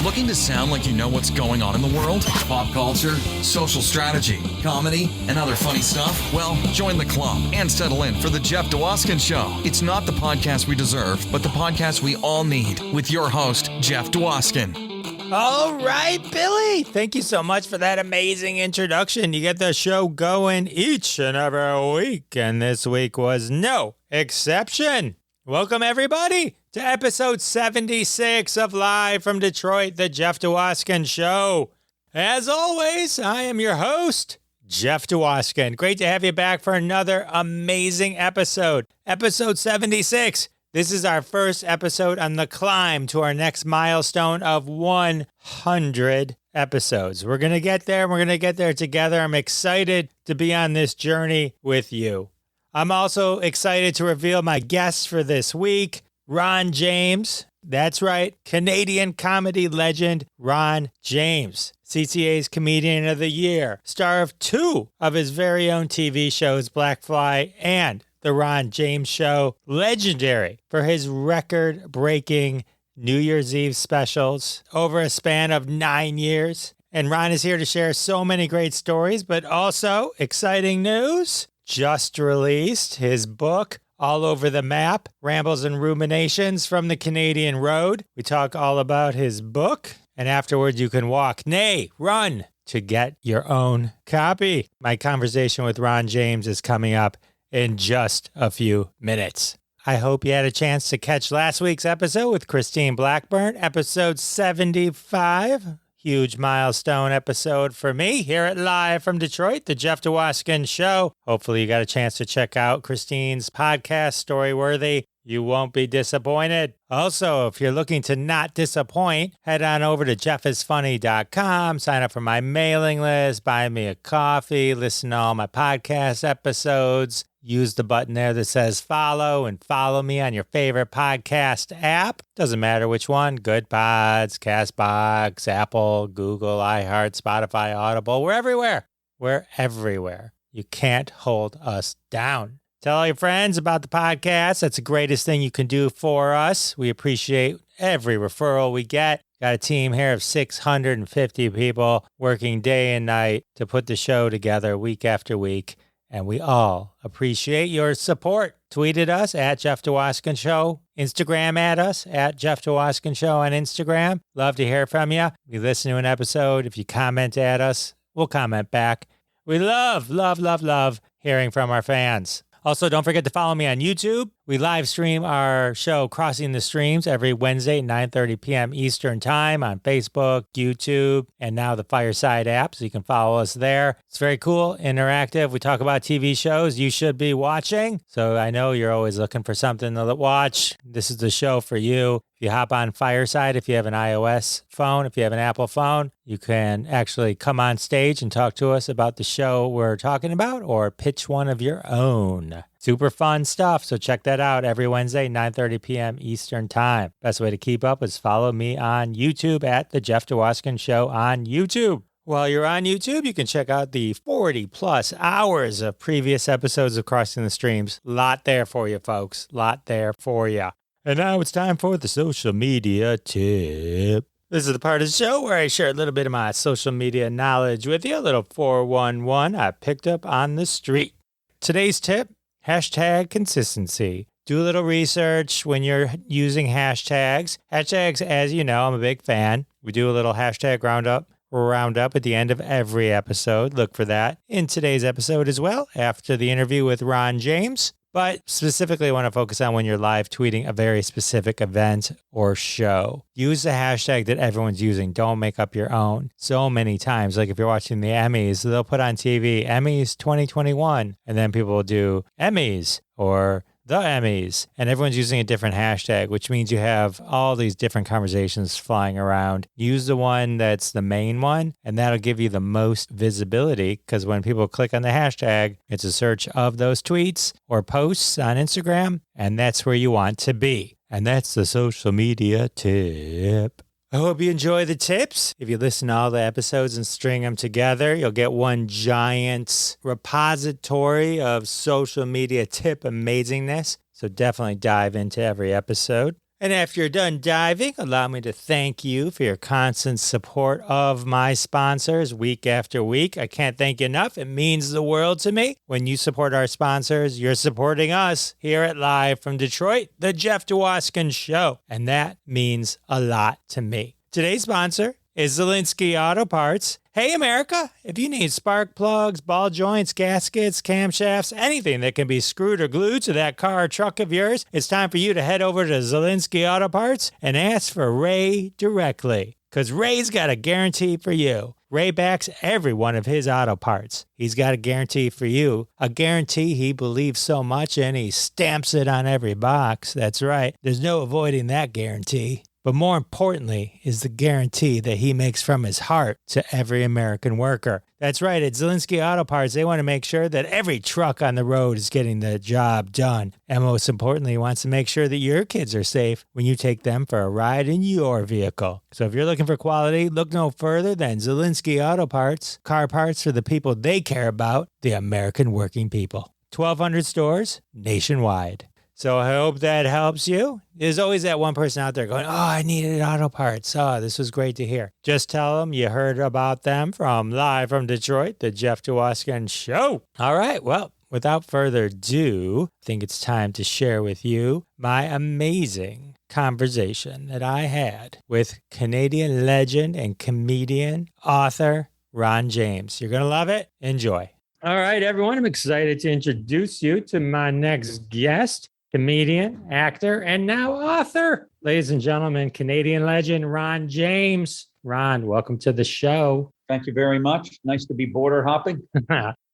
Looking to sound like you know what's going on in the world? Pop culture, social strategy, comedy, and other funny stuff? Well, join the club and settle in for the Jeff Dwoskin Show. It's not the podcast we deserve, but the podcast we all need, with your host, Jeff Dwoskin. All right, Billy. Thank you so much for that amazing introduction. You get the show going each and every week, and this week was no exception. Welcome, everybody, to episode 76 of Live from Detroit, the Jeff Dwoskin Show. As always, I am your host, Jeff Dwoskin. Great to have you back for another amazing episode. Episode 76. This is our first episode on the climb to our next milestone of 100 episodes. We're going to get there. We're going to get there together. I'm excited to be on this journey with you. I'm also excited to reveal my guests for this week, Ron James. That's right, Canadian comedy legend Ron James, CCA's Comedian of the Year, star of 2 of his very own TV shows, Blackfly and The Ron James Show, legendary for his record-breaking New Year's Eve specials over a span of 9 years. And Ron is here to share so many great stories, but also exciting news. Just released his book, All Over the Map, Rambles and Ruminations from the Canadian Road. We talk all about his book, and afterwards you can walk, nay, run, to get your own copy. My conversation with Ron James is coming up in just a few minutes. I hope you had a chance to catch last week's episode with Christine Blackburn, episode 75. Huge milestone episode for me here at Live from Detroit, the Jeff Dwoskin Show. Hopefully you got a chance to check out Christine's podcast, Storyworthy. You won't be disappointed. Also, if you're looking to not disappoint, head on over to jeffisfunny.com, sign up for my mailing list, buy me a coffee, listen to all my podcast episodes. Use the button there that says follow and follow me on your favorite podcast app. Doesn't matter which one. Good Pods, CastBox, Apple, Google, iHeart, Spotify, Audible. We're everywhere. We're everywhere. You can't hold us down. Tell all your friends about the podcast. That's the greatest thing you can do for us. We appreciate every referral we get. Got a team here of 650 people working day and night to put the show together week after week. And we all appreciate your support. Tweet at us at Jeff Dwoskin Show. Instagram at us at Jeff Dwoskin Show on Instagram. Love to hear from you. If you listen to an episode, if you comment at us, we'll comment back. We love hearing from our fans. Also, don't forget to follow me on YouTube. We live stream our show Crossing the Streams every Wednesday, 9:30 p.m. Eastern Time on Facebook, YouTube, and now the Fireside app, so you can follow us there. It's very cool, interactive. We talk about TV shows you should be watching. So I know you're always looking for something to watch. This is the show for you. If you hop on Fireside, if you have an iOS phone, if you have an Apple phone, you can actually come on stage and talk to us about the show we're talking about or pitch one of your own. Super fun stuff. So check that out every Wednesday, 9:30 p.m. Eastern Time. Best way to keep up is follow me on YouTube at The Jeff Dwoskin Show on YouTube. While you're on YouTube, you can check out the 40-plus hours of previous episodes of Crossing the Streams. Lot there for you, folks. Lot there for you. And now it's time for the social media tip. This is the part of the show where I share a little bit of my social media knowledge with you, a little 411 I picked up on the street. Today's tip, hashtag consistency. Do a little research when you're using hashtags. Hashtags, as you know, I'm a big fan. We do a little hashtag roundup at the end of every episode. Look for that in today's episode as well, after the interview with Ron James. But specifically, I want to focus on when you're live tweeting a very specific event or show. Use the hashtag that everyone's using. Don't make up your own. So many times, like if you're watching the Emmys, they'll put on TV, Emmys 2021, and then people will do Emmys or the Emmys, and everyone's using a different hashtag, which means you have all these different conversations flying around. Use the one that's the main one, and that'll give you the most visibility, because when people click on the hashtag, it's a search of those tweets or posts on Instagram, and that's where you want to be. And that's the social media tip. I hope you enjoy the tips. If you listen to all the episodes and string them together, you'll get one giant repository of social media tip amazingness. So definitely dive into every episode. And after you're done diving, allow me to thank you for your constant support of my sponsors week after week. I can't thank you enough. It means the world to me. When you support our sponsors, you're supporting us here at Live from Detroit, the Jeff Dwoskin Show. And that means a lot to me. Today's sponsor is Zielinski Auto Parts. Hey, America, if you need spark plugs, ball joints, gaskets, camshafts, anything that can be screwed or glued to that car or truck of yours, it's time for you to head over to Zielinski Auto Parts and ask for Ray directly, because Ray's got a guarantee for you. Ray backs every one of his auto parts. He's got a guarantee for you, a guarantee he believes so much in, he stamps it on every box. That's right. There's no avoiding that guarantee. But more importantly is the guarantee that he makes from his heart to every American worker. That's right, at Zielinski Auto Parts, they want to make sure that every truck on the road is getting the job done. And most importantly, he wants to make sure that your kids are safe when you take them for a ride in your vehicle. So if you're looking for quality, look no further than Zielinski Auto Parts, car parts for the people they care about, the American working people. 1,200 stores nationwide. So I hope that helps you. There's always that one person out there going, oh, I needed auto parts. Oh, this was great to hear. Just tell them you heard about them from Live from Detroit, the Jeff Dwoskin Show. All right, well, without further ado, I think it's time to share with you my amazing conversation that I had with Canadian legend and comedian, author, Ron James. You're going to love it. Enjoy. All right, everyone, I'm excited to introduce you to my next guest. Comedian, actor, and now author. Ladies and gentlemen, Canadian legend Ron James. Ron, welcome to the show. Thank you very much. Nice to be border hopping.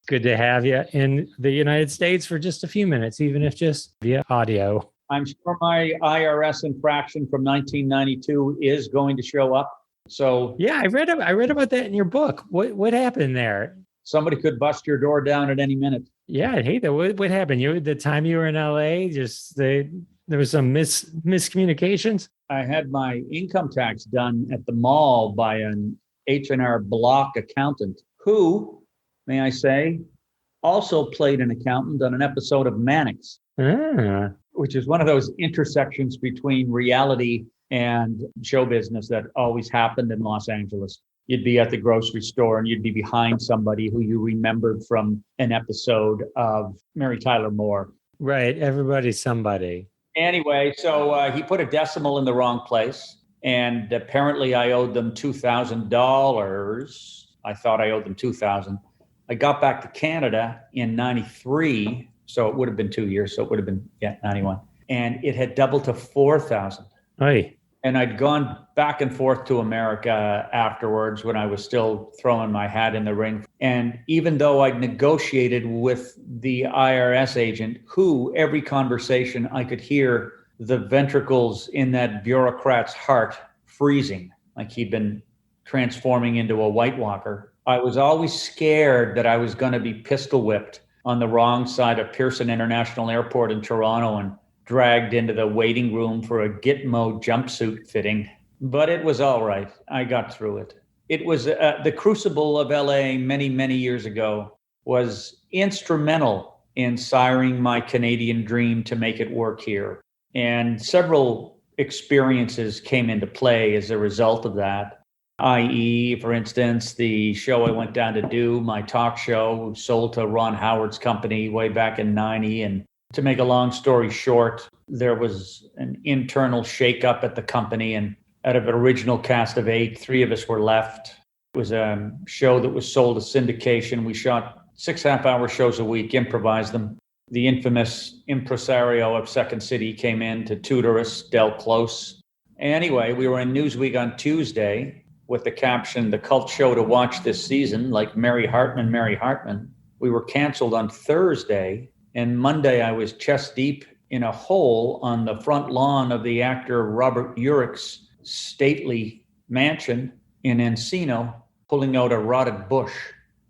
Good to have you in the United States for just a few minutes, even if just via audio. I'm sure my IRS infraction from 1992 is going to show up. So yeah, I read about that in your book. What happened there? Somebody could bust your door down at any minute. Yeah, I hate that. What happened? The time you were in LA, there was some miscommunications. I had my income tax done at the mall by an H&R Block accountant who, may I say, also played an accountant on an episode of Mannix, which is one of those intersections between reality and show business that always happened in Los Angeles. You'd be at the grocery store and you'd be behind somebody who you remembered from an episode of Mary Tyler Moore. Right. Everybody's somebody. Anyway, so he put a decimal in the wrong place. And apparently I owed them $2,000. I thought I owed them $2,000. I got back to Canada in 93. So it would have been 2 years. So it would have been, 91. And it had doubled to $4,000. Hey. And I'd gone back and forth to America afterwards when I was still throwing my hat in the ring. And even though I'd negotiated with the IRS agent, who every conversation I could hear the ventricles in that bureaucrat's heart freezing, like he'd been transforming into a White Walker, I was always scared that I was going to be pistol whipped on the wrong side of Pearson International Airport in Toronto and dragged into the waiting room for a Gitmo jumpsuit fitting. But it was all right. I got through it. It was the crucible of LA many, many years ago was instrumental in siring my Canadian dream to make it work here. And several experiences came into play as a result of that, i.e., for instance, the show I went down to do, my talk show, sold to Ron Howard's company way back in 90. And to make a long story short, there was an internal shakeup at the company, and out of an original cast of 8, 3 of us were left. It was a show that was sold to syndication. We shot 6 half-hour shows a week, improvised them. The infamous impresario of Second City came in to tutor us, Del Close. Anyway, we were in Newsweek on Tuesday with the caption, "The cult show to watch this season, like Mary Hartman, Mary Hartman." We were canceled on Thursday. And Monday, I was chest deep in a hole on the front lawn of the actor Robert Urich's stately mansion in Encino, pulling out a rotted bush.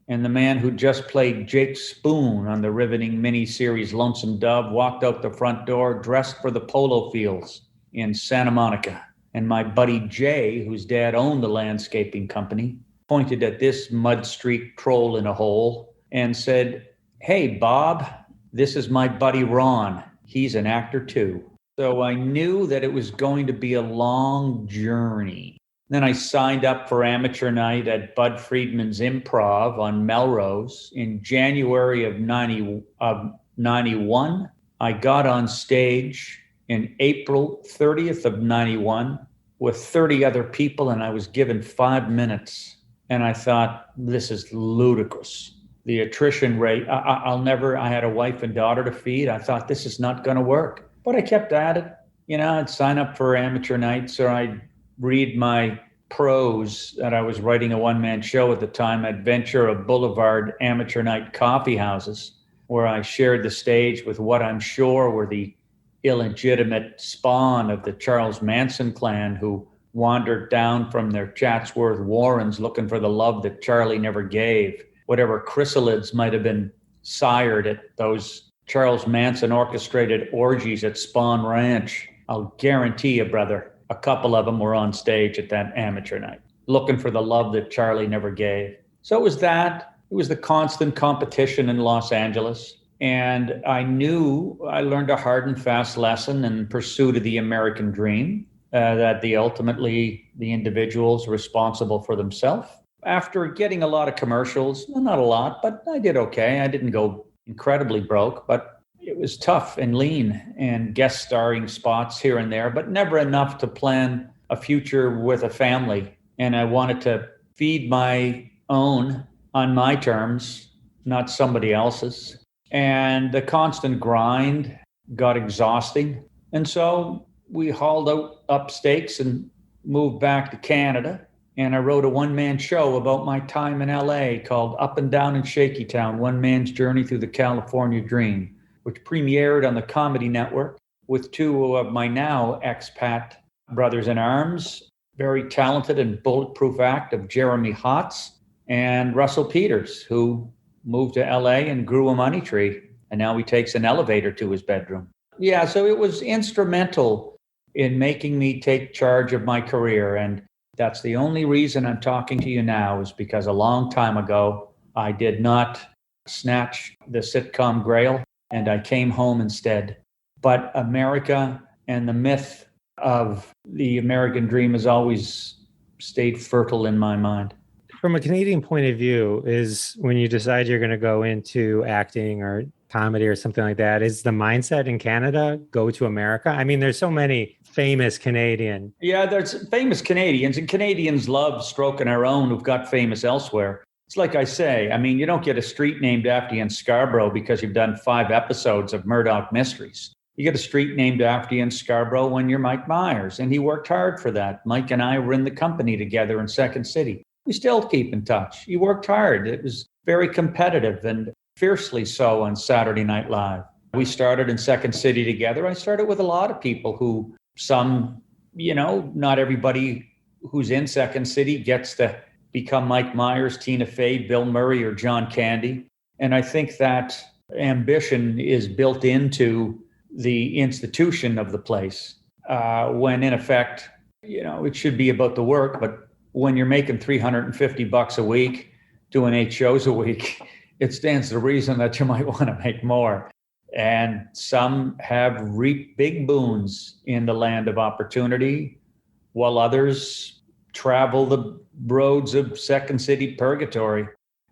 And the man who just played Jake Spoon on the riveting miniseries Lonesome Dove walked out the front door dressed for the polo fields in Santa Monica. And my buddy Jay, whose dad owned the landscaping company, pointed at this mud-streaked troll in a hole and said, "Hey, Bob, this is my buddy Ron. He's an actor too." So I knew that it was going to be a long journey. Then I signed up for amateur night at Bud Friedman's Improv on Melrose in January of 91. I got on stage in April 30th of 91 with 30 other people, and I was given 5 minutes. And I thought, this is ludicrous. The attrition rate, I had a wife and daughter to feed. I thought, this is not going to work. But I kept at it. I'd sign up for amateur nights, or I'd read my prose that I was writing a one-man show at the time at Ventura Boulevard amateur night coffee houses, where I shared the stage with what I'm sure were the illegitimate spawn of the Charles Manson clan, who wandered down from their Chatsworth Warrens looking for the love that Charlie never gave. Whatever chrysalids might have been sired at those Charles Manson orchestrated orgies at Spawn Ranch, I'll guarantee you, brother, a couple of them were on stage at that amateur night, looking for the love that Charlie never gave. So it was that. It was the constant competition in Los Angeles. And I knew I learned a hard and fast lesson in pursuit of the American dream, that ultimately the individual's responsible for themselves. After getting a lot of commercials, well, not a lot, but I did okay. I didn't go incredibly broke, but it was tough and lean and guest starring spots here and there, but never enough to plan a future with a family. And I wanted to feed my own on my terms, not somebody else's. And the constant grind got exhausting. And so we hauled up stakes and moved back to Canada. And I wrote a one-man show about my time in LA called Up and Down in Shaky Town, One Man's Journey Through the California Dream, which premiered on the Comedy Network with two of my now expat brothers in arms, very talented and bulletproof act of Jeremy Hotz and Russell Peters, who moved to LA and grew a money tree. And now he takes an elevator to his bedroom. Yeah, so it was instrumental in making me take charge of my career. And that's the only reason I'm talking to you now, is because a long time ago, I did not snatch the sitcom Grail, and I came home instead. But America and the myth of the American dream has always stayed fertile in my mind. From a Canadian point of view, is when you decide you're going to go into acting or comedy or something like that, is the mindset in Canada go to America? I mean, there's so many famous Canadian. Yeah, there's famous Canadians, and Canadians love stroking our own who've got famous elsewhere. It's like I say, I mean, you don't get a street named after you in Scarborough because you've done 5 episodes of Murdoch Mysteries. You get a street named after you in Scarborough when you're Mike Myers, and he worked hard for that. Mike and I were in the company together in Second City. We still keep in touch. He worked hard. It was very competitive and fiercely so on Saturday Night Live. We started in Second City together. I started with a lot of people who not everybody who's in Second City gets to become Mike Myers, Tina Fey, Bill Murray, or John Candy. And I think that ambition is built into the institution of the place, when in effect, it should be about the work, but when you're making $350 a week, doing 8 shows a week, it stands to reason that you might want to make more. And some have reaped big boons in the land of opportunity, while others travel the roads of Second City purgatory.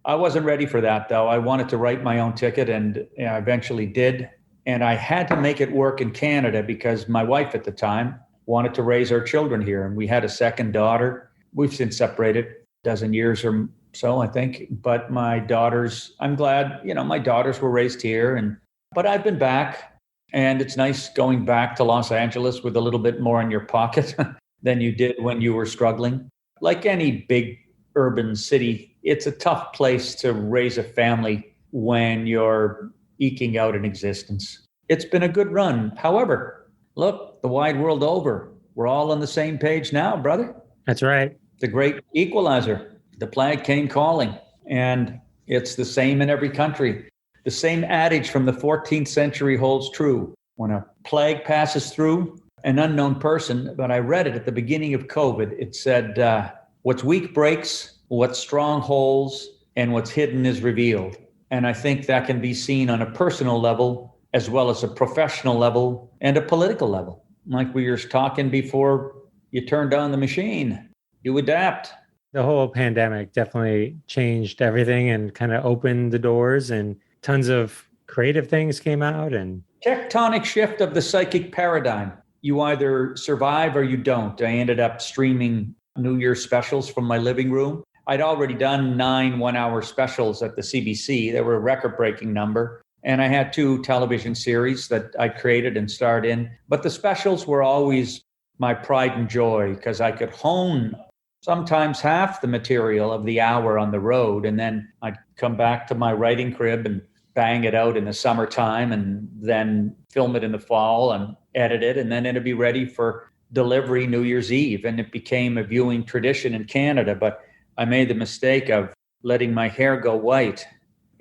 I wasn't ready for that, though. I wanted to write my own ticket, and I eventually did. And I had to make it work in Canada because my wife at the time wanted to raise our children here. And we had a second daughter. We've since separated a dozen years or so, I think. But my daughters, I'm glad, my daughters were raised here. But I've been back, and it's nice going back to Los Angeles with a little bit more in your pocket than you did when you were struggling. Like any big urban city, it's a tough place to raise a family when you're eking out an existence. It's been a good run. However, look, the wide world over. We're all on the same page now, brother. That's right. The great equalizer. The plague came calling, and it's the same in every country. The same adage from the 14th century holds true. When a plague passes through an unknown person, but I read it at the beginning of COVID, it said, what's weak breaks, what's strong holds, and what's hidden is revealed. And I think that can be seen on a personal level as well as a professional level and a political level. Like we were talking before you turned on the machine, you adapt. The whole pandemic definitely changed everything and kind of opened the doors, and tons of creative things came out. And Tectonic shift of the psychic paradigm. You either survive or you don't. I ended up streaming New Year's specials from my living room. I'd already done 9 one-hour specials at the CBC. They were a record-breaking number. And I had 2 television series that I created and starred in. But the specials were always my pride and joy because I could hone sometimes half the material of the hour on the road. And then I'd come back to my writing crib and bang it out in the summertime and then film it in the fall and edit it. And then it'd be ready for delivery New Year's Eve. And it became a viewing tradition in Canada. But I made the mistake of letting my hair go white.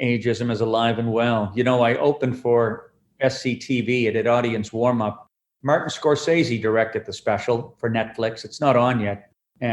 Agism is alive and well. You know, I opened for SCTV. It had audience warm-up. Martin Scorsese directed the special for Netflix. It's not on yet.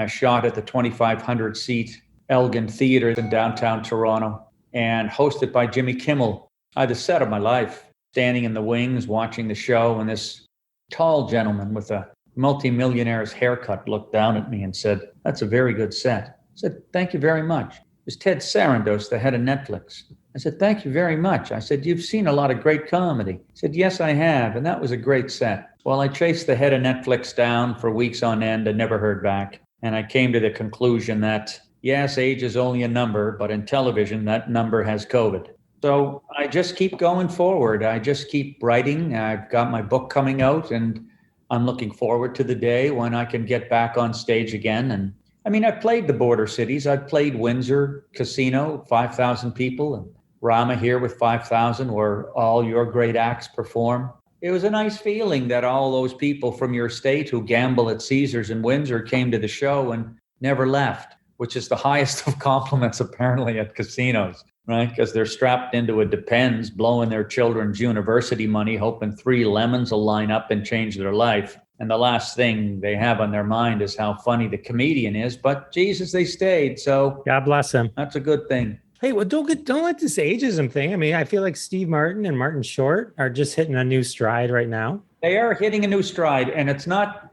Shot at the 2,500-seat Elgin Theatre in downtown Toronto and hosted by Jimmy Kimmel. I had the set of my life, standing in the wings, watching the show, and this tall gentleman with a multimillionaire's haircut looked down at me and said, "That's a very good set." I said, "Thank you very much." It was Ted Sarandos, the head of Netflix. I said, "Thank you very much." I said, "You've seen a lot of great comedy." He said, "Yes, I have, and that was a great set." Well, I chased the head of Netflix down for weeks on end and never heard back. And I came to the conclusion that, yes, age is only a number, but in television, that number has COVID. So I just keep going forward. I just keep writing. I've got my book coming out, and I'm looking forward to the day when I can get back on stage again. And I mean, I've played the border cities. I've played Windsor Casino, 5,000 people, and Rama here with 5,000, where all your great acts perform. It was a nice feeling that all those people from your state who gamble at Caesars and Windsor came to the show and never left, which is the highest of compliments apparently at casinos, right? Because they're strapped into a Depends, blowing their children's university money, hoping 3 lemons will line up and change their life. And the last thing they have on their mind is how funny the comedian is. But Jesus, they stayed. So God bless them. That's a good thing. Hey, well, don't let this ageism thing. I mean, I feel like Steve Martin and Martin Short are just hitting a new stride right now. They are hitting a new stride, and it's not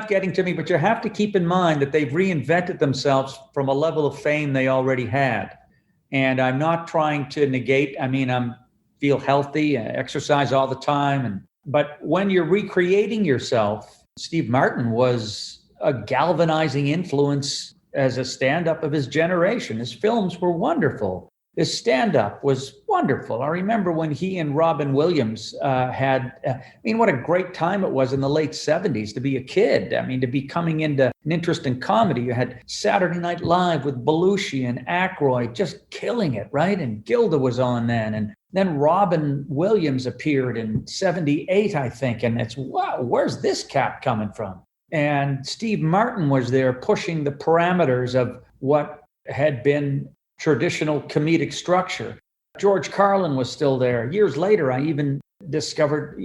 getting to me, but you have to keep in mind that they've reinvented themselves from a level of fame they already had. And I'm not trying to negate. I mean, I feel healthy, exercise all the time. But when you're recreating yourself, Steve Martin was a galvanizing influence as a stand-up of his generation. His films were wonderful. His stand-up was wonderful. I remember when he and Robin Williams what a great time it was in the late 70s to be a kid. I mean, to be coming into an interest in comedy. You had Saturday Night Live with Belushi and Aykroyd just killing it, right? And Gilda was on then. And then Robin Williams appeared in 78, I think. And it's, wow, where's this cat coming from? And Steve Martin was there pushing the parameters of what had been traditional comedic structure. George Carlin was still there. Years later, I even discovered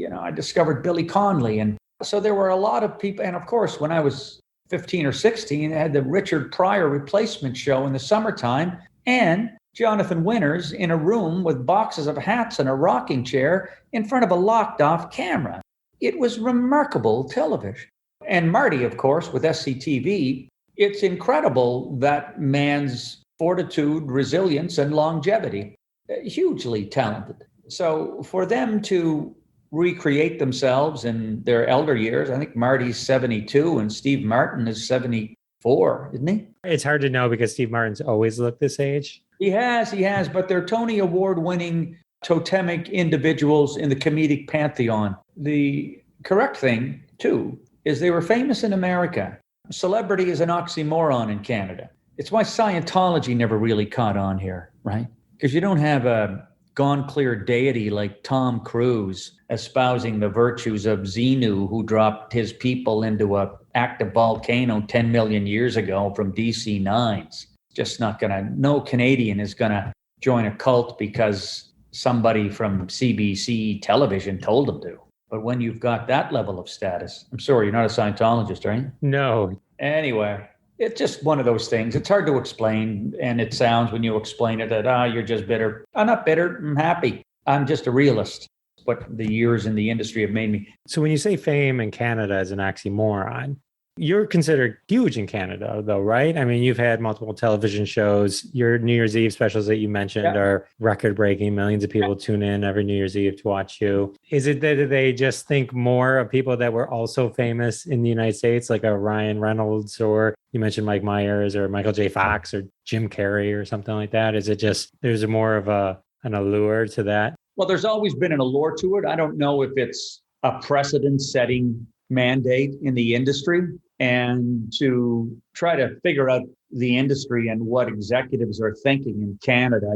Billy Connolly. And so there were a lot of people. And of course, when I was 15 or 16, I had the Richard Pryor replacement show in the summertime and Jonathan Winters in a room with boxes of hats and a rocking chair in front of a locked off camera. It was remarkable television. And Marty, of course, with SCTV, it's incredible that man's fortitude, resilience, and longevity. Hugely talented. So for them to recreate themselves in their elder years, I think Marty's 72 and Steve Martin is 74, isn't he? It's hard to know because Steve Martin's always looked this age. He has, but they're Tony Award-winning totemic individuals in the comedic pantheon. The correct thing, too, is they were famous in America. Celebrity is an oxymoron in Canada. It's why Scientology never really caught on here, right? Because you don't have a gone clear deity like Tom Cruise espousing the virtues of Xenu, who dropped his people into an active volcano 10 million years ago from DC-9s. Just not gonna, no Canadian is gonna join a cult because somebody from CBC television told them to. But when you've got that level of status, I'm sorry, you're not a Scientologist, right? No. Anyway, it's just one of those things. It's hard to explain, and it sounds when you explain it that, you're just bitter. I'm not bitter. I'm happy. I'm just a realist. what the years in the industry have made me. So when you say fame in Canada as an oxymoron, you're considered huge in Canada, though, right? I mean, you've had multiple television shows. Your New Year's Eve specials that you mentioned are record-breaking. Millions of people tune in every New Year's Eve to watch you. Is it that they just think more of people that were also famous in the United States, like a Ryan Reynolds, or you mentioned Mike Myers or Michael J. Fox or Jim Carrey or something like that? Is it just there's more of an allure to that? Well, there's always been an allure to it. I don't know if it's a precedent-setting mandate in the industry, and to try to figure out the industry and what executives are thinking in Canada,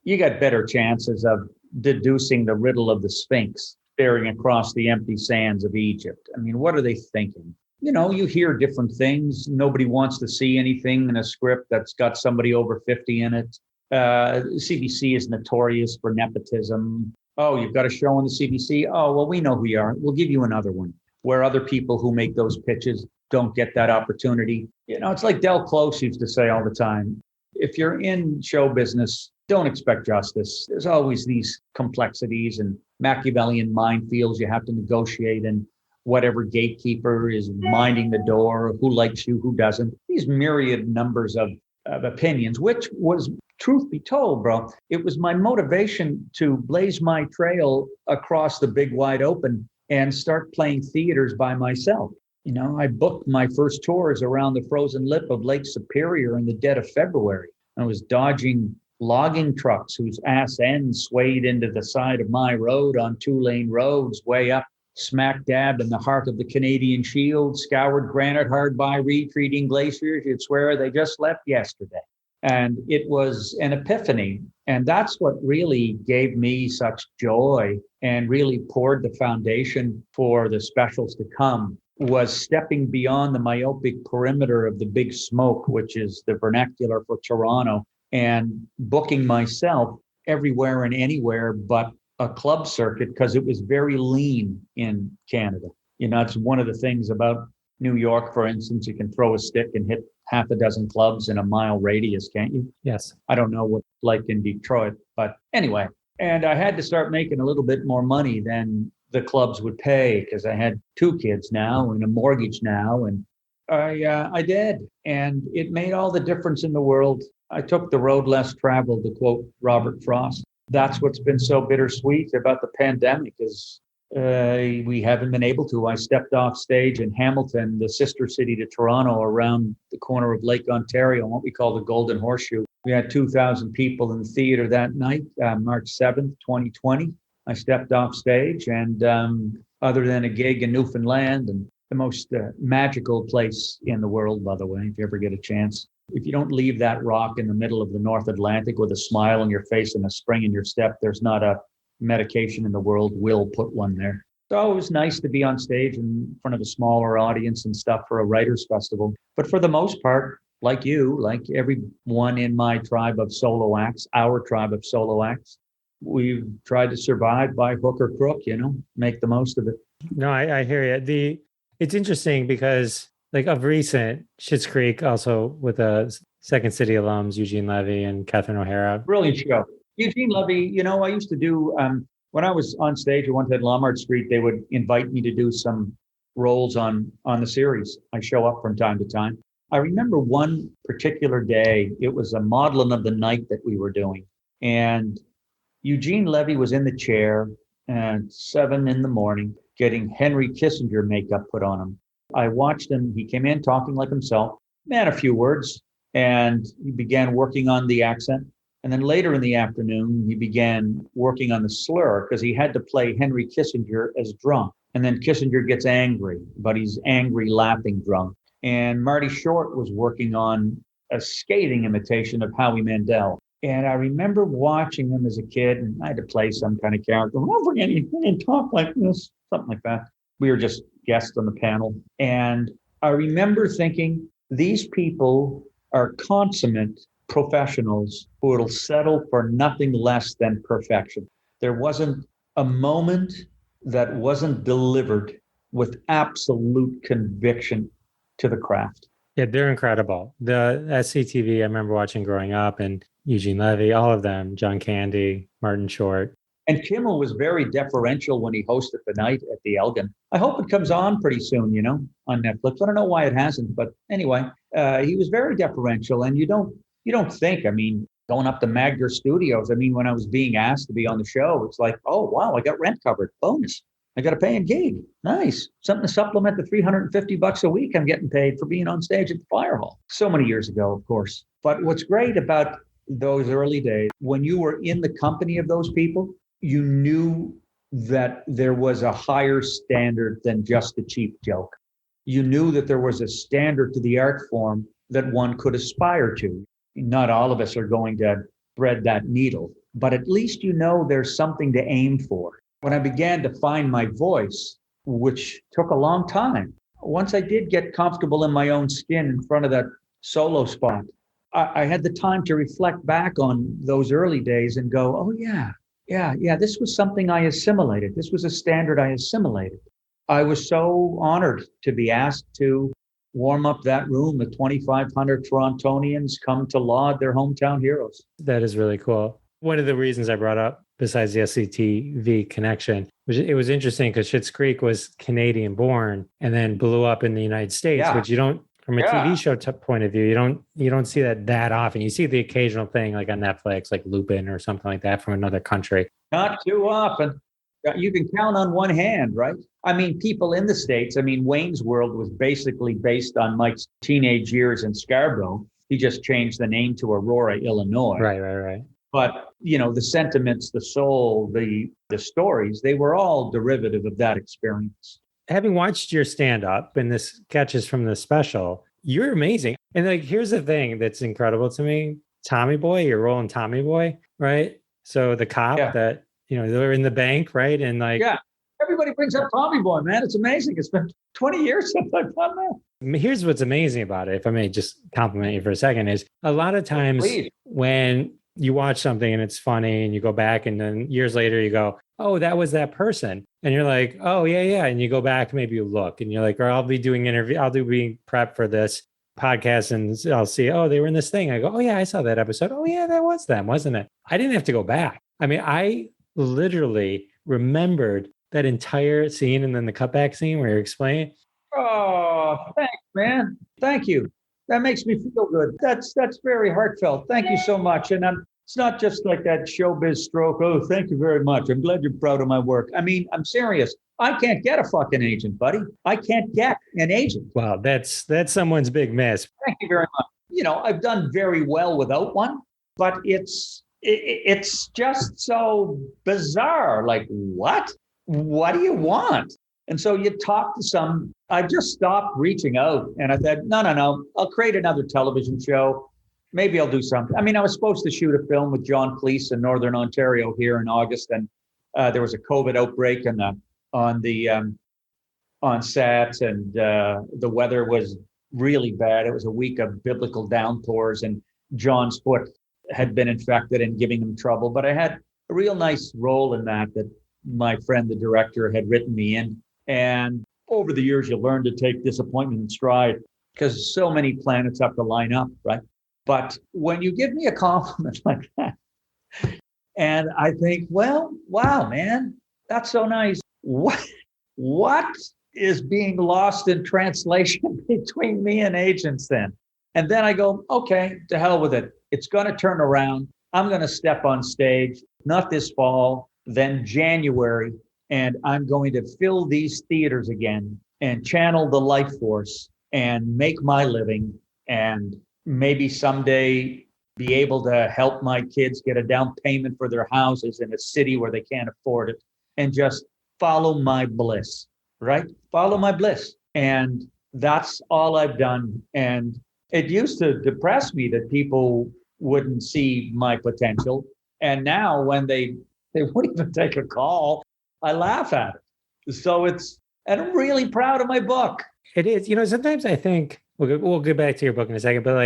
you got better chances of deducing the riddle of the Sphinx staring across the empty sands of Egypt. I mean, what are they thinking? You know, you hear different things. Nobody wants to see anything in a script that's got somebody over 50 in it. CBC is notorious for nepotism. Oh, you've got a show on the CBC? Oh, well, we know who you are. We'll give you another one. Where other people who make those pitches don't get that opportunity. You know, it's like Del Close used to say all the time, if you're in show business, don't expect justice. There's always these complexities and Machiavellian minefields you have to negotiate, and whatever gatekeeper is minding the door, who likes you, who doesn't. These myriad numbers of opinions, which was, truth be told, bro, it was my motivation to blaze my trail across the big wide open and start playing theaters by myself. You know, I booked my first tours around the frozen lip of Lake Superior in the dead of February. I was dodging logging trucks whose ass ends swayed into the side of my road on 2-lane roads way up smack dab in the heart of the Canadian Shield, scoured granite hard by retreating glaciers. You'd swear they just left yesterday. And it was an epiphany. And that's what really gave me such joy and really poured the foundation for the specials to come, was stepping beyond the myopic perimeter of the big smoke, which is the vernacular for Toronto, and booking myself everywhere and anywhere but a club circuit, because it was very lean in Canada. You know, it's one of the things about New York, for instance. You can throw a stick and hit half a dozen clubs in a mile radius, can't you? Yes. I don't know what it's like in Detroit, but anyway. And I had to start making a little bit more money than the clubs would pay, because I had 2 kids now and a mortgage now, and I did. And it made all the difference in the world. I took the road less traveled, to quote Robert Frost. That's what's been so bittersweet about the pandemic, is we haven't been able to. I stepped off stage in Hamilton, the sister city to Toronto, around the corner of Lake Ontario, what we call the Golden Horseshoe. We had 2,000 people in the theater that night, March 7th, 2020. I stepped off stage, and other than a gig in Newfoundland, and the most magical place in the world, by the way, if you ever get a chance. If you don't leave that rock in the middle of the North Atlantic with a smile on your face and a spring in your step, there's not a medication in the world will put one there. So it was nice to be on stage in front of a smaller audience and stuff for a writers' festival. But for the most part, like you, like everyone in my tribe of solo acts, our tribe of solo acts, we've tried to survive by hook or crook, you know, make the most of it. No, I hear you. It's interesting because, like, of recent, Schitt's Creek, also with the Second City alums, Eugene Levy and Catherine O'Hara. Brilliant show. Eugene Levy, you know, I used to do, when I was on stage at 110 Lombard Street, they would invite me to do some roles on the series. I show up from time to time. I remember one particular day, it was a modeling of the night that we were doing. And Eugene Levy was in the chair at 7 a.m, getting Henry Kissinger makeup put on him. I watched him. He came in talking like himself, man, a few words, and he began working on the accent. And then later in the afternoon, he began working on the slur, because he had to play Henry Kissinger as drunk. And then Kissinger gets angry, but he's angry, laughing drunk. And Marty Short was working on a scathing imitation of Howie Mandel. And I remember watching him as a kid, and I had to play some kind of character. Oh, forget he didn't talk like this, something like that. We were just guests on the panel. And I remember thinking, these people are consummate professionals who will settle for nothing less than perfection. There wasn't a moment that wasn't delivered with absolute conviction to the craft. Yeah, they're incredible. The SCTV, I remember watching growing up, and Eugene Levy, all of them, John Candy, Martin Short. And Kimmel was very deferential when he hosted the night at the Elgin. I hope it comes on pretty soon, on Netflix. I don't know why it hasn't, but anyway, he was very deferential. And you don't think, going up to Magder Studios, when I was being asked to be on the show, it's like, oh, wow, I got rent covered. Bonus. I got a paying gig. Nice. Something to supplement the $350 a week I'm getting paid for being on stage at the Fire Hall. So many years ago, of course. But what's great about those early days, when you were in the company of those people, you knew that there was a higher standard than just a cheap joke. You knew that there was a standard to the art form that one could aspire to. Not all of us are going to thread that needle, but at least there's something to aim for. When I began to find my voice, which took a long time, once I did get comfortable in my own skin in front of that solo spot, I had the time to reflect back on those early days and go, oh, yeah, this was something I assimilated. This was a standard I assimilated. I was so honored to be asked to warm up that room with 2,500 Torontonians come to laud their hometown heroes. That is really cool. One of the reasons I brought up, besides the SCTV connection, it was interesting because Schitt's Creek was Canadian born and then blew up in the United States, which you don't, from a TV show point of view, you don't see that often. You see the occasional thing like on Netflix, like Lupin or something like that from another country. Not too often. You can count on one hand, right? People in the States, Wayne's World was basically based on Mike's teenage years in Scarborough. He just changed the name to Aurora, Illinois. Right. But, the sentiments, the soul, the stories, they were all derivative of that experience. Having watched your stand-up and this sketches from the special, you're amazing. And here's the thing that's incredible to me. Tommy Boy, your role in Tommy Boy, right? So the cop that, they're in the bank, right? And everybody brings up Tommy Boy, man. It's amazing. It's been 20 years since I've done that. Here's what's amazing about it, if I may just compliment you for a second, is a lot of times when you watch something and it's funny and you go back and then years later you go, oh, that was that person. And you're like, oh, yeah. And you go back, maybe you look and you're like, or I'll be doing being prep for this podcast and I'll see, oh, they were in this thing. I go, oh, yeah, I saw that episode. Oh, yeah, that was them, wasn't it? I didn't have to go back. I literally remembered that entire scene and then the cutback scene where you're explaining. Oh, thanks, man. Thank you. That makes me feel good. That's very heartfelt. Thank you so much. And it's not just like that showbiz stroke. Oh, thank you very much. I'm glad you're proud of my work. I'm serious. I can't get a fucking agent, buddy. I can't get an agent. Wow, that's someone's big miss. Thank you very much. I've done very well without one, but it's just so bizarre. Like, what? What do you want? And so you talk to some, I just stopped reaching out and I said, no, I'll create another television show. Maybe I'll do something. I was supposed to shoot a film with John Cleese in Northern Ontario here in August. And there was a COVID outbreak on set and the weather was really bad. It was a week of biblical downpours and John's foot had been infected and giving him trouble. But I had a real nice role in that my friend, the director, had written me in. And over the years, you learn to take disappointment in stride because so many planets have to line up, right? But when you give me a compliment like that, and I think, well, wow, man, that's so nice. What is being lost in translation between me and agents then? And then I go, okay, to hell with it. It's going to turn around. I'm going to step on stage, not this fall, then January. And I'm going to fill these theaters again and channel the life force and make my living and maybe someday be able to help my kids get a down payment for their houses in a city where they can't afford it and just follow my bliss, right? Follow my bliss. And that's all I've done. And it used to depress me that people wouldn't see my potential. And now when they wouldn't even take a call, I laugh at it. So and I'm really proud of my book. It is. Sometimes I think, we'll get back to your book in a second, but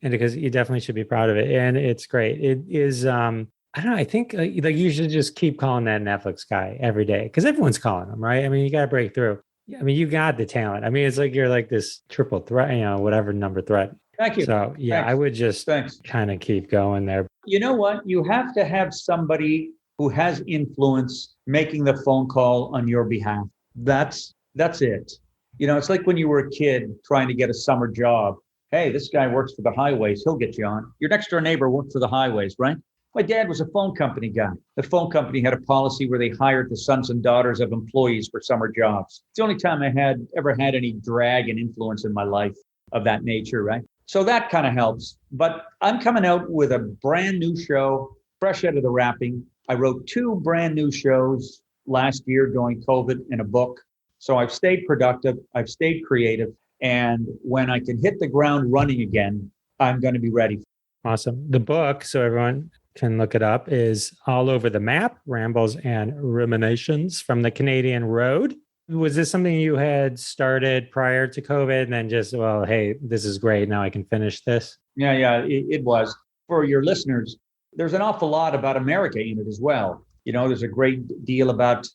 and because you definitely should be proud of it. And it's great. It is, I don't know, I think you should just keep calling that Netflix guy every day because everyone's calling him, right? You got to break through. You got the talent. It's like you're like this triple threat, whatever number threat. Thank you. So yeah, Thanks. I would just kind of keep going there. You know what? You have to have somebody who has influence making the phone call on your behalf. That's it. It's like when you were a kid trying to get a summer job. Hey, this guy works for the highways. He'll get you on. Your next door neighbor worked for the highways, right? My dad was a phone company guy. The phone company had a policy where they hired the sons and daughters of employees for summer jobs. It's the only time I ever had any drag and influence in my life of that nature, right? So that kind of helps. But I'm coming out with a brand new show, fresh out of the wrapping. I wrote 2 brand new shows last year during COVID in a book. So I've stayed productive. I've stayed creative. And when I can hit the ground running again, I'm going to be ready. Awesome. The book, so everyone can look it up, is All Over the Map, Rambles and Ruminations from the Canadian Road. Was this something you had started prior to COVID and then just, well, hey, this is great. Now I can finish this? Yeah, it was. For your listeners, there's an awful lot about America in it as well. There's a great deal about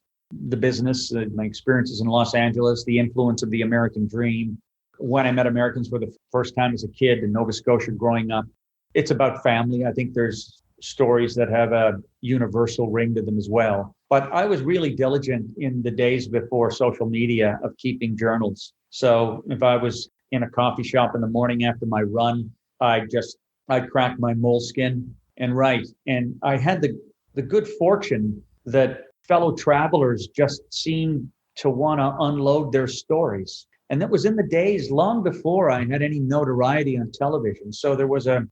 the business, my experiences in Los Angeles, the influence of the American dream. When I met Americans for the first time as a kid in Nova Scotia growing up, it's about family. I think there's stories that have a universal ring to them as well. But I was really diligent in the days before social media of keeping journals. So if I was in a coffee shop in the morning after my run, I'd crack my moleskin and write. And I had the good fortune that fellow travelers just seemed to want to unload their stories. And that was in the days long before I had any notoriety on television. So there was a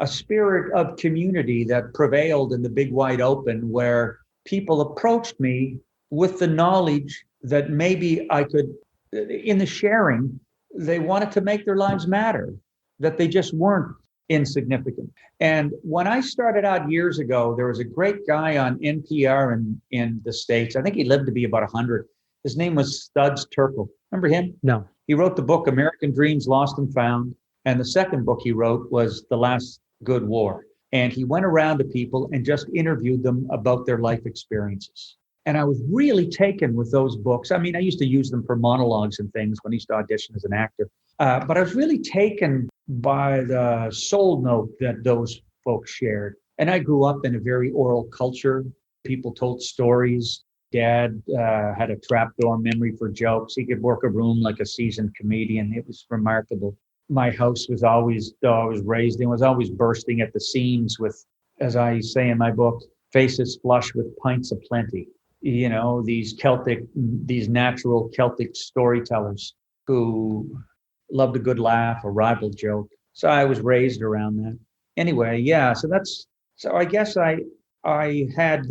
spirit of community that prevailed in the big wide open where people approached me with the knowledge that maybe I could, in the sharing, they wanted to make their lives matter, that they just weren't insignificant. And when I started out years ago, there was a great guy on NPR in the States. I think he lived to be about 100. His name was Studs Terkel. Remember him? No. He wrote the book, American Dreams Lost and Found. And the second book he wrote was The Last Good War. And he went around to people and just interviewed them about their life experiences. And I was really taken with those books. I mean, I used to use them for monologues and things when I used to audition as an actor. But I was really taken by the soul note that those folks shared. And I grew up in a very oral culture. People told stories. Dad had a trapdoor memory for jokes. He could work a room like a seasoned comedian. It was remarkable. My house was always, though I was raised in, was always bursting at the seams with, as I say in my book, faces flush with pints of plenty. These natural Celtic storytellers who loved a good laugh, a rival joke. So I was raised around that. Anyway, yeah, so I guess I had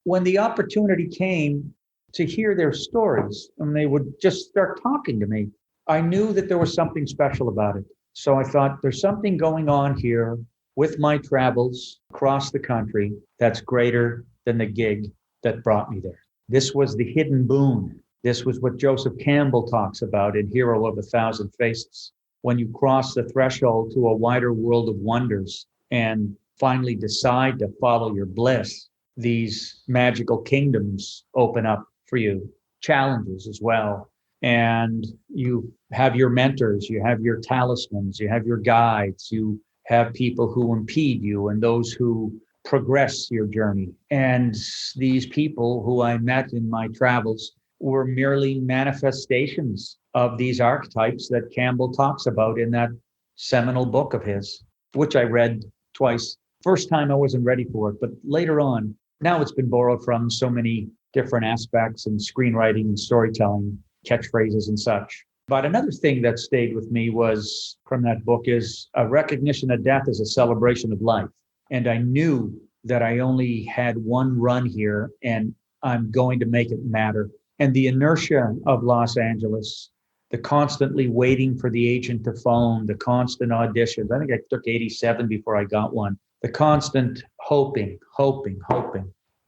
when the opportunity came to hear their stories and they would just start talking to me, I knew that there was something special about it. So I thought there's something going on here with my travels across the country that's greater than the gig that brought me there. This was the hidden boon. This was what Joseph Campbell talks about in Hero of a Thousand Faces. When you cross the threshold to a wider world of wonders and finally decide to follow your bliss, these magical kingdoms open up for you, challenges as well. And you have your mentors, you have your talismans, you have your guides, you have people who impede you and those who progress your journey. And these people who I met in my travels were merely manifestations of these archetypes that Campbell talks about in that seminal book of his, which I read twice. First time I wasn't ready for it, but later on, now it's been borrowed from so many different aspects in screenwriting and storytelling, catchphrases and such. But another thing that stayed with me was from that book is a recognition that death is a celebration of life. And I knew that I only had one run here and I'm going to make it matter. And the inertia of Los Angeles, the constantly waiting for the agent to phone, the constant auditions. I think I took 87 before I got one. The constant hoping,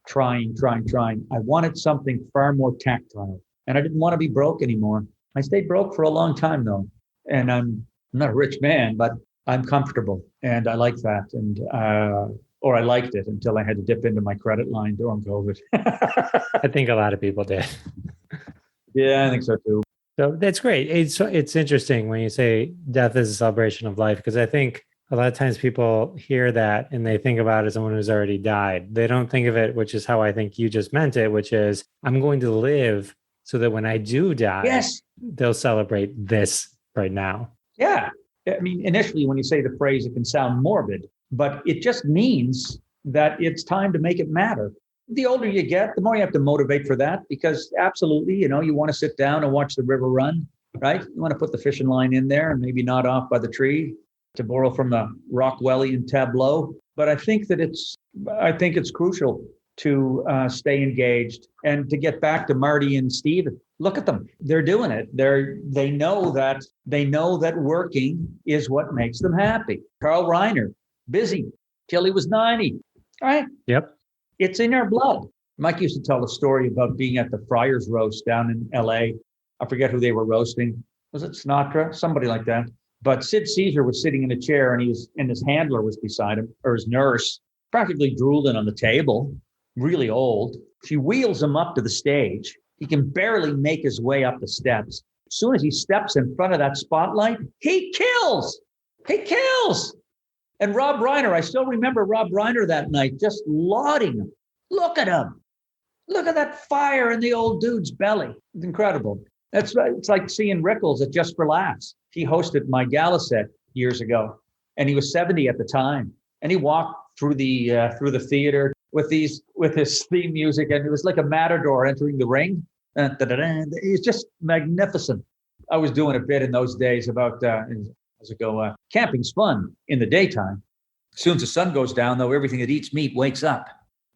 trying. I wanted something far more tactile. And I didn't want to be broke anymore. I stayed broke for a long time though. And I'm not a rich man, but I'm comfortable and I like that. And, or I liked it until I had to dip into my credit line during COVID. I think a lot of people did. Yeah, I think so too. So that's great. It's interesting when you say death is a celebration of life, because I think a lot of times people hear that and they think about it as someone who's already died. They don't think of it, which is how I think you just meant it, which is I'm going to live so that when I do die, Yes. they'll celebrate this right now. Yeah. I mean, initially, when you say the phrase, it can sound morbid, but it just means that it's time to make it matter. The older you get, the more you have to motivate for that, because absolutely, you want to sit down and watch the river run, right? You want to put the fishing line in there and maybe not off by the tree, to borrow from the Rockwellian tableau. But I think it's crucial to stay engaged. And to get back to Marty and Steve, look at them. They're doing it. They know that working is what makes them happy. Carl Reiner, busy till he was 90. Right? Yep. It's in our blood. Mike used to tell a story about being at the Friars roast down in LA. I forget who they were roasting. Was it Sinatra? Somebody like that. But Sid Caesar was sitting in a chair and his handler was beside him, or his nurse, practically drooling on the table, really old. She wheels him up to the stage. He can barely make his way up the steps. As soon as he steps in front of that spotlight, he kills. He kills. And Rob Reiner, I still remember Rob Reiner that night, just lauding him. Look at him. Look at that fire in the old dude's belly. It's incredible. It's like seeing Rickles at Just for Laughs. He hosted my gala set years ago, and he was 70 at the time. And he walked through the theater with his theme music, and it was like a matador entering the ring. It's just magnificent. I was doing a bit in those days about camping's fun in the daytime. As soon as the sun goes down, though, everything that eats meat wakes up.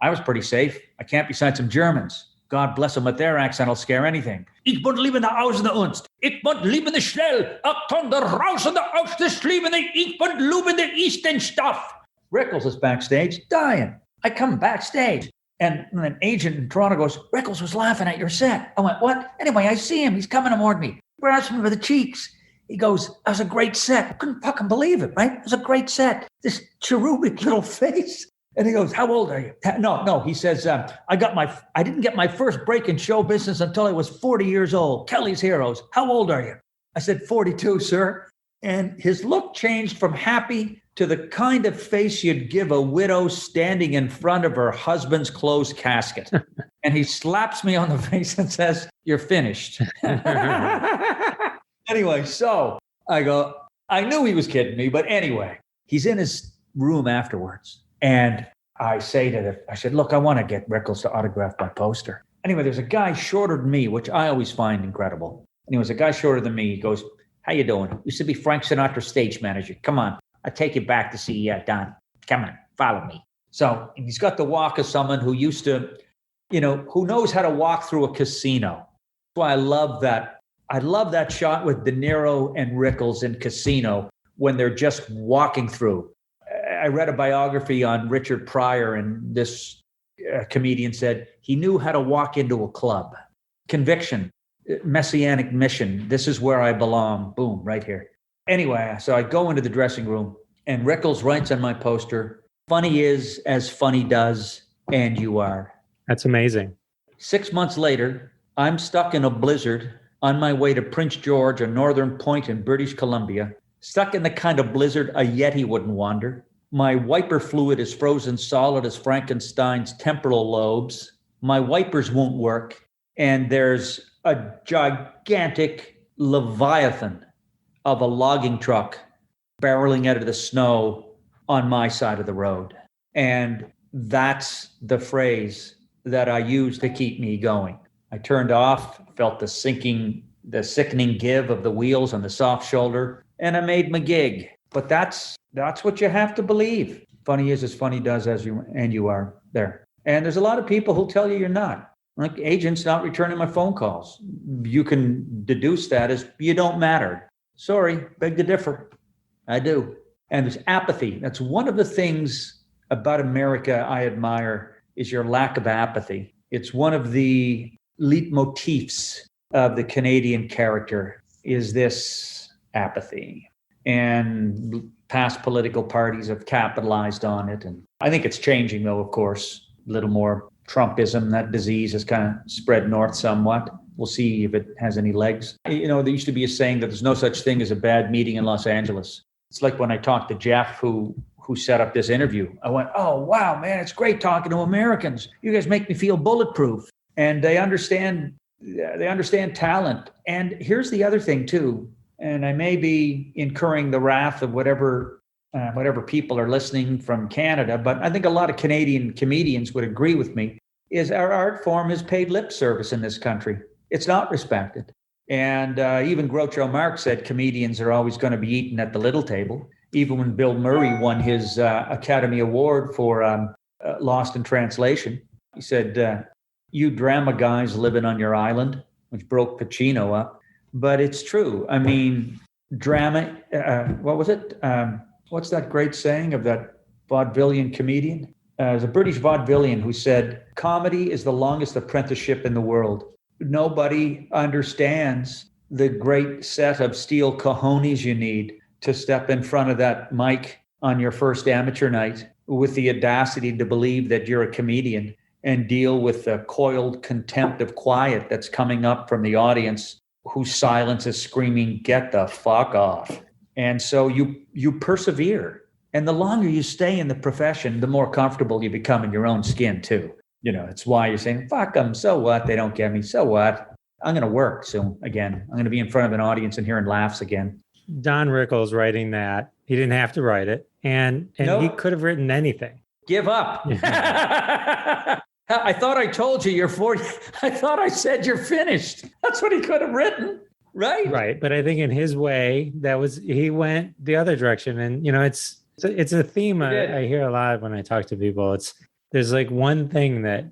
I was pretty safe. I camped beside some Germans. God bless them, with their accent will scare anything. Ich bin lieben der Ausende Unst. Ich bin lieben der Schnell. Achtung, der Rausende aus der Schliebende. Ich bin lieben der Eastern stuff. Rickles is backstage dying. I come backstage, and an agent in Toronto goes, Rickles was laughing at your set. I went, what? Anyway, I see him. He's coming toward me. Grabs me by the cheeks. He goes, that was a great set. I couldn't fucking believe it, right? It was a great set. This cherubic little face. And he goes, how old are you? No, he says, I didn't get my first break in show business until I was 40 years old. Kelly's Heroes. How old are you? I said, 42, sir. And his look changed from happy to the kind of face you'd give a widow standing in front of her husband's closed casket. And he slaps me on the face and says, you're finished. Anyway, so I go, I knew he was kidding me, but anyway, he's in his room afterwards. And I said, look, I want to get Rickles to autograph my poster. Anyway, there's a guy shorter than me, which I always find incredible. Anyways, a guy shorter than me, he goes, how you doing? Used to be Frank Sinatra's stage manager. Come on, I'll take you back to see Don. Come on, follow me. So he's got the walk of someone who used to, who knows how to walk through a casino. That's why I love that. I love that shot with De Niro and Rickles in Casino when they're just walking through. I read a biography on Richard Pryor, and this comedian said he knew how to walk into a club. Conviction, messianic mission. This is where I belong. Boom, right here. Anyway, so I go into the dressing room, and Rickles writes on my poster, funny is as funny does, and you are. That's amazing. 6 months later, I'm stuck in a blizzard on my way to Prince George, a northern point in British Columbia, stuck in the kind of blizzard a Yeti wouldn't wander. My wiper fluid is frozen solid as Frankenstein's temporal lobes. My wipers won't work. And there's a gigantic leviathan of a logging truck barreling out of the snow on my side of the road. And that's the phrase that I use to keep me going. I turned off, felt the sickening give of the wheels on the soft shoulder, and I made my gig. But that's what you have to believe. Funny is as funny does as you are there. And there's a lot of people who'll tell you you're not. Like agents not returning my phone calls. You can deduce that as you don't matter. Sorry, beg to differ. I do. And there's apathy. That's one of the things about America I admire is your lack of apathy. It's one of the leitmotifs of the Canadian character is this apathy. And past political parties have capitalized on it. And I think it's changing, though, of course. A little more Trumpism. That disease has kind of spread north somewhat. We'll see if it has any legs. There used to be a saying that there's no such thing as a bad meeting in Los Angeles. It's like when I talked to Jeff, who set up this interview. I went, oh, wow, man, it's great talking to Americans. You guys make me feel bulletproof. And they understand talent. And here's the other thing, too. And I may be incurring the wrath of whatever people are listening from Canada, but I think a lot of Canadian comedians would agree with me, is our art form is paid lip service in this country. It's not respected. And even Groucho Marx said comedians are always going to be eaten at the little table. Even when Bill Murray won his Academy Award for Lost in Translation, he said, you drama guys living on your island, which broke Pacino up. But it's true. I mean, drama, what was it? What's that great saying of that vaudevillian comedian? There's a British vaudevillian who said, comedy is the longest apprenticeship in the world. Nobody understands the great set of steel cojones you need to step in front of that mic on your first amateur night with the audacity to believe that you're a comedian and deal with the coiled contempt of quiet that's coming up from the audience whose silence is screaming, get the fuck off. And so you persevere. And the longer you stay in the profession, the more comfortable you become in your own skin too. You know, it's why you're saying, fuck them, so what? They don't get me, so what? I'm going to work soon again. I'm going to be in front of an audience and hearing laughs again. Don Rickles writing that, he didn't have to write it. And nope. He could have written anything. Give up. I thought I told you you're 40. I thought I said you're finished. That's what he could have written, right? Right. But I think in his way, he went the other direction. And, you know, it's a theme I hear a lot when I talk to people. There's like one thing that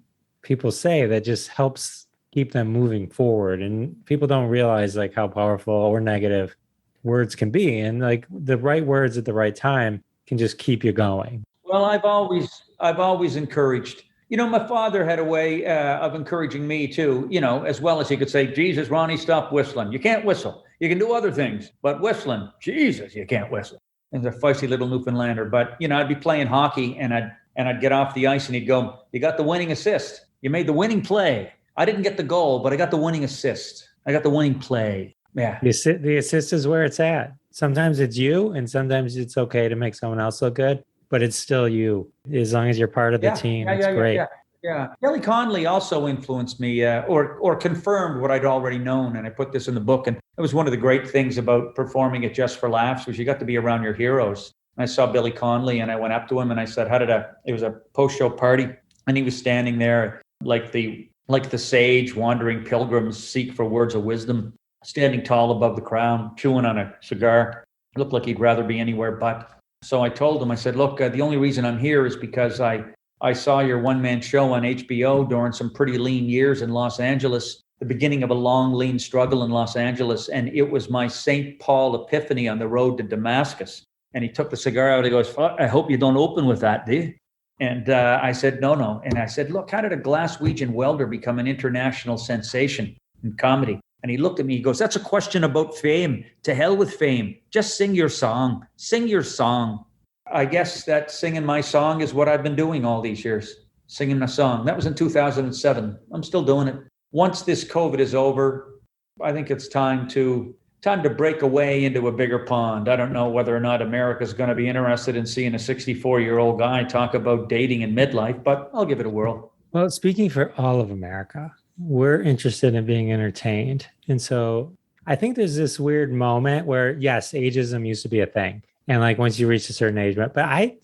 people say that just helps keep them moving forward. And people don't realize like how powerful or negative words can be. And like the right words at the right time can just keep you going. Well, I've always encouraged. You know, my father had a way of encouraging me too, you know, as well as he could say, Jesus, Ronnie, stop whistling. You can't whistle. You can do other things, but whistling, Jesus, you can't whistle. And a feisty little Newfoundlander. But, you know, I'd be playing hockey and I'd get off the ice and he'd go, you got the winning assist. You made the winning play. I didn't get the goal, but I got the winning assist. I got the winning play. Yeah. The assist is where it's at. Sometimes it's you and sometimes it's okay to make someone else look good. But it's still you, as long as you're part of the team. It's great. Yeah. Billy Connolly also influenced me or confirmed what I'd already known. And I put this in the book. And it was one of the great things about performing at Just for Laughs was you got to be around your heroes. And I saw Billy Connolly and I went up to him and I said, it was a post-show party. And he was standing there like the sage wandering pilgrims seek for words of wisdom, standing tall above the crowd, chewing on a cigar. Looked like he'd rather be anywhere but. So I told him, I said, look, the only reason I'm here is because I saw your one-man show on HBO during some pretty lean years in Los Angeles, the beginning of a long, lean struggle in Los Angeles. And it was my St. Paul epiphany on the road to Damascus. And he took the cigar out. He goes, I hope you don't open with that, do you? And I said, no. And I said, look, how did a Glaswegian welder become an international sensation in comedy? And he looked at me, he goes, that's a question about fame. To hell with fame. Just sing your song. Sing your song. I guess that singing my song is what I've been doing all these years. Singing my song. That was in 2007. I'm still doing it. Once this COVID is over, I think it's time to break away into a bigger pond. I don't know whether or not America's going to be interested in seeing a 64-year-old guy talk about dating in midlife, but I'll give it a whirl. Well, speaking for all of America, we're interested in being entertained. And so I think there's this weird moment where, yes, ageism used to be a thing. And like once you reach a certain age, but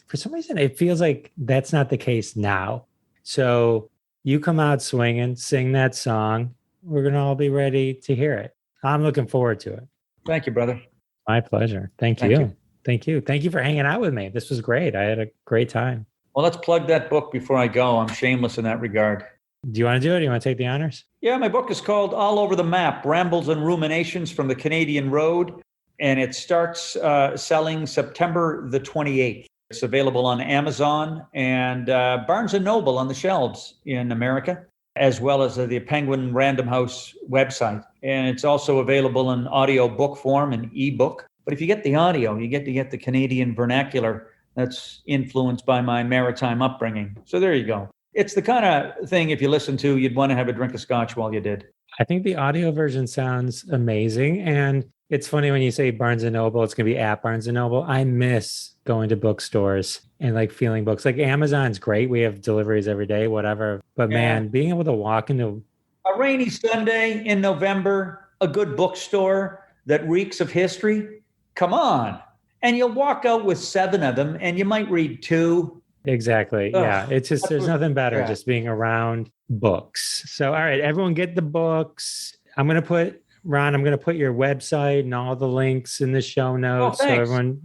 for some reason, it feels like that's not the case now. So you come out swinging, sing that song. We're going to all be ready to hear it. I'm looking forward to it. Thank you, brother. My pleasure. Thank you. Thank you. Thank you for hanging out with me. This was great. I had a great time. Well, let's plug that book before I go. I'm shameless in that regard. Do you want to do it? Do you want to take the honors? Yeah, my book is called All Over the Map, Rambles and Ruminations from the Canadian Road. And it starts selling September the 28th. It's available on Amazon and Barnes & Noble on the shelves in America, as well as the Penguin Random House website. And it's also available in audio book form and ebook. But if you get the audio, you get to get the Canadian vernacular that's influenced by my maritime upbringing. So there you go. It's the kind of thing, if you listen to, you'd want to have a drink of scotch while you did. I think the audio version sounds amazing. And It's funny when you say Barnes & Noble, it's going to be at Barnes & Noble. I miss going to bookstores and like feeling books. Like Amazon's great. We have deliveries every day, whatever. But man, being able to walk into a rainy Sunday in November, a good bookstore that reeks of history, come on. And you'll walk out with 7 of them and you might read 2. Exactly. Ugh, yeah. It's just, there's nothing better just being around books. So, all right, everyone get the books. I'm going to put your website and all the links in the show notes. So everyone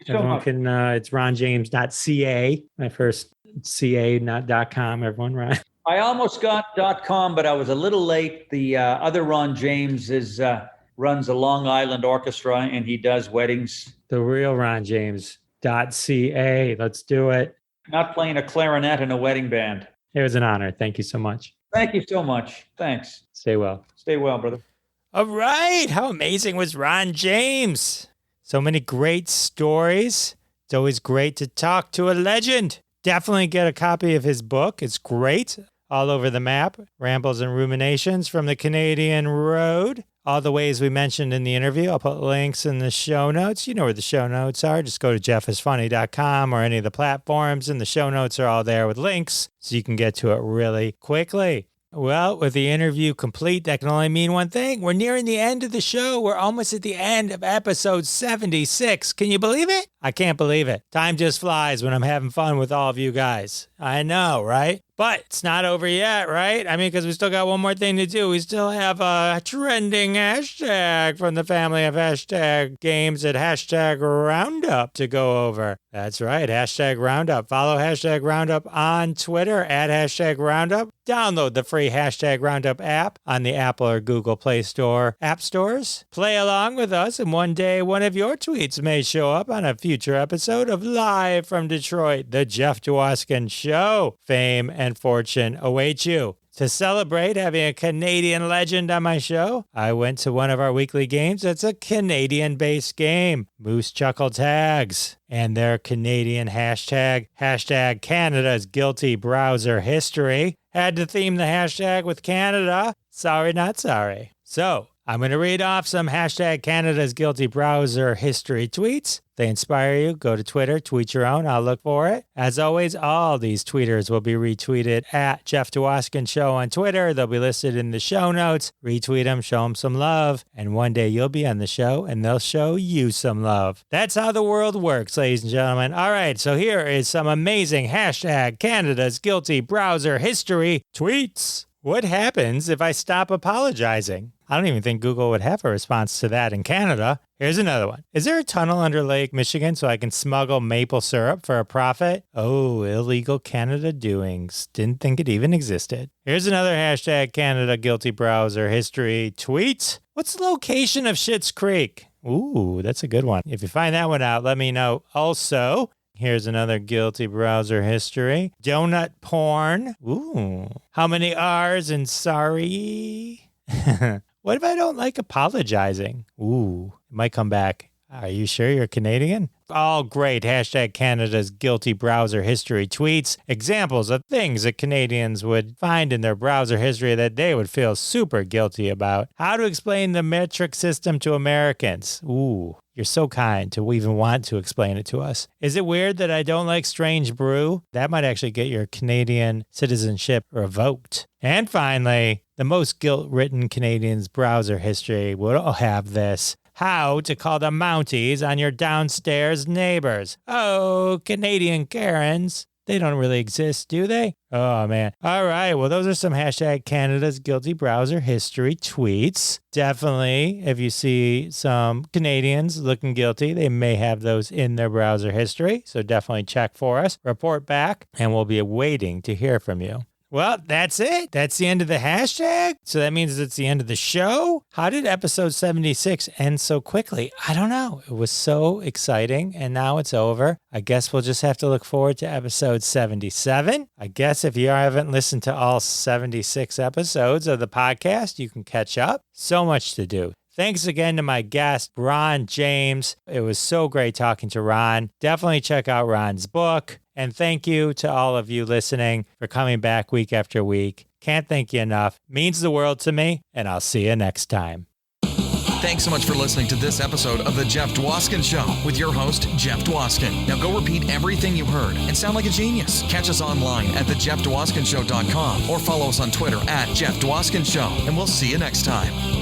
can, it's ronjames.ca, my first CA, not .com, everyone, right? I almost got .com, but I was a little late. The other Ron James runs a Long Island orchestra and he does weddings. The real Ron James.ca. Let's do it. Not playing a clarinet in a wedding band. It was an honor. Thank you so much. Thank you so much. Thanks. Stay well. Stay well, brother. All right. How amazing was Ron James? So many great stories. It's always great to talk to a legend. Definitely get a copy of his book. It's great. All over the map. Rambles and Ruminations from the Canadian Road. All the ways we mentioned in the interview. I'll put links in the show notes. You know where the show notes are. Just go to jeffisfunny.com or any of the platforms, and the show notes are all there with links so you can get to it really quickly. Well, with the interview complete, that can only mean one thing. We're nearing the end of the show. We're almost at the end of episode 76. Can you believe it? I can't believe it. Time just flies when I'm having fun with all of you guys. I know, right? But it's not over yet, right? I mean, because we still got one more thing to do. We still have a trending hashtag from the family of hashtag games at hashtag Roundup to go over. That's right, hashtag Roundup. Follow hashtag Roundup on Twitter at hashtag Roundup. Download the free hashtag Roundup app on the Apple or Google Play Store app stores. Play along with us, and one day one of your tweets may show up on a future episode of Live from Detroit, The Jeff Dwoskin Show. Fame and fortune await you. To celebrate having a Canadian legend on my show, I went to one of our weekly games. It's a Canadian-based game, Moose Chuckle Tags, and their Canadian hashtag Canada's Guilty Browser History. Had to theme the hashtag with Canada. Sorry, not sorry. So, I'm going to read off some hashtag Canada's Guilty Browser History tweets. If they inspire you, go to Twitter, tweet your own. I'll look for it. As always, all these tweeters will be retweeted at Jeff Dwoskin Show on Twitter. They'll be listed in the show notes. Retweet them, show them some love. And one day you'll be on the show and they'll show you some love. That's how the world works, ladies and gentlemen. All right, so here is some amazing hashtag Canada's Guilty Browser History tweets. What happens if I stop apologizing? I don't even think Google would have a response to that in Canada. Here's another one. Is there a tunnel under Lake Michigan so I can smuggle maple syrup for a profit? Oh, illegal Canada doings. Didn't think it even existed. Here's another hashtag Canada Guilty Browser History tweet. What's the location of Schitt's Creek? Ooh, that's a good one. If you find that one out, let me know. Also, here's another guilty browser history. Donut porn. Ooh. How many R's in sorry? What if I don't like apologizing? Ooh, it might come back. Are you sure you're Canadian? All great hashtag Canada's Guilty Browser History tweets. Examples of things that Canadians would find in their browser history that they would feel super guilty about. How to explain the metric system to Americans. Ooh, you're so kind to even want to explain it to us. Is it weird that I don't like strange brew? That might actually get your Canadian citizenship revoked. And finally, the most guilt-ridden Canadians' browser history will have this. How to call the Mounties on your downstairs neighbors. Oh, Canadian Karens. They don't really exist, do they? Oh, man. All right. Well, those are some hashtag Canada's Guilty Browser History tweets. Definitely, if you see some Canadians looking guilty, they may have those in their browser history. So definitely check for us. Report back, and we'll be waiting to hear from you. Well, that's it. That's the end of the hashtag. So that means it's the end of the show. How did episode 76 end so quickly? I don't know. It was so exciting, and now it's over. I guess we'll just have to look forward to episode 77. I guess if you haven't listened to all 76 episodes of the podcast, you can catch up. So much to do. Thanks again to my guest, Ron James. It was so great talking to Ron. Definitely check out Ron's book. And thank you to all of you listening for coming back week after week. Can't thank you enough. Means the world to me, and I'll see you next time. Thanks so much for listening to this episode of The Jeff Dwoskin Show with your host, Jeff Dwoskin. Now go repeat everything you heard and sound like a genius. Catch us online at thejeffdwoskinshow.com or follow us on Twitter at Jeff Dwoskin Show, and we'll see you next time.